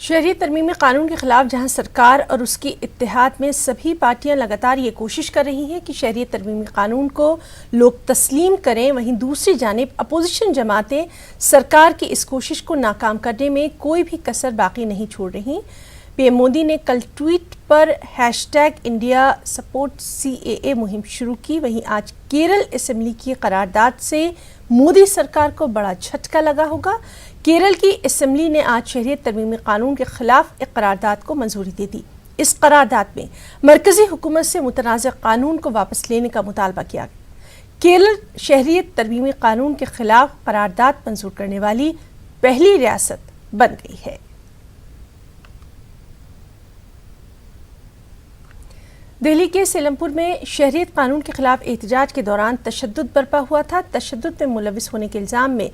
شہریت ترمیمی قانون کے خلاف جہاں سرکار اور اس کی اتحاد میں سبھی پارٹیاں لگاتار یہ کوشش کر رہی ہیں کہ شہریت ترمیمی قانون کو لوگ تسلیم کریں، وہیں دوسری جانب اپوزیشن جماعتیں سرکار کی اس کوشش کو ناکام کرنے میں کوئی بھی کسر باقی نہیں چھوڑ رہی۔ پی ایم مودی نے کل ٹویٹ پر #انڈیا سپورٹ CAA مہم شروع کی۔ وہیں آج کیرل اسمبلی کی قرارداد سے مودی سرکار کو بڑا جھٹکا لگا ہوگا۔ کیرل کی اسمبلی نے آج شہریت ترمیمی قانون کے خلاف ایک قرارداد کو منظوری دے دی۔ اس قرارداد میں مرکزی حکومت سے متنازع قانون کو واپس لینے کا مطالبہ کیا گیا۔ کیرل شہریت ترمیمی قانون کے خلاف قرارداد منظور کرنے والی پہلی ریاست بن گئی ہے۔ دہلی کے سیلم پور میں شہریت قانون کے خلاف احتجاج کے دوران تشدد برپا ہوا تھا۔ تشدد میں ملوث ہونے کے الزام میں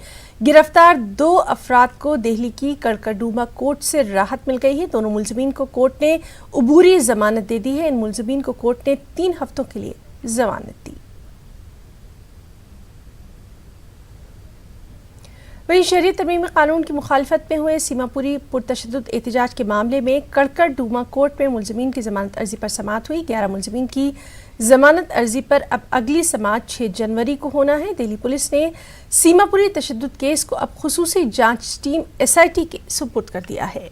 گرفتار 2 افراد کو دہلی کی کڑکڑڈوما کورٹ سے راحت مل گئی ہے۔ دونوں ملزمین کو کورٹ نے عبوری ضمانت دے دی ہے۔ ان ملزمین کو کورٹ نے 3 ہفتوں کے لیے ضمانت دی۔ وہیں شہریت ترمیمی قانون کی مخالفت میں ہوئے سیما پوری پرتشدد احتجاج کے معاملے میں کڑکڑڈوما کورٹ میں ملزمین کی ضمانت عرضی پر سماعت ہوئی۔ 11 ملزمین کی ضمانت عرضی پر اب اگلی سماعت 6 جنوری کو ہونا ہے۔ دہلی پولیس نے سیما پوری تشدد کیس کو اب خصوصی جانچ ٹیم SIT کے سپرد کر دیا ہے۔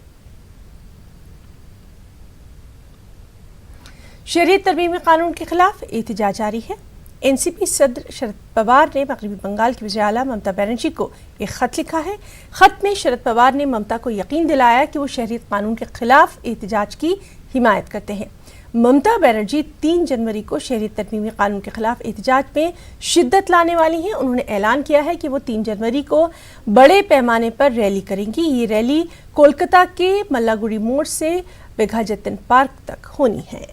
شہریت ترمیمی قانون کے خلاف احتجاج جاری ہے۔ NCP صدر شرد پوار نے مغربی بنگال کی وزیر اعلیٰ ممتا بنرجی کو ایک خط لکھا ہے۔ خط میں شرد پوار نے ممتا کو یقین دلایا کہ وہ شہریت قانون کے خلاف احتجاج کی حمایت کرتے ہیں۔ ممتا بنرجی 3 جنوری کو شہریت ترمیمی قانون کے خلاف احتجاج میں شدت لانے والی ہیں۔ انہوں نے اعلان کیا ہے کہ وہ 3 جنوری کو بڑے پیمانے پر ریلی کریں گی۔ یہ ریلی کولکتہ کے ملاگوڑی موڑ سے بیگھا جتن پارک تک ہونی ہے۔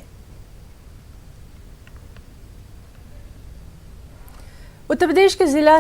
اتر پردیش کے ضلع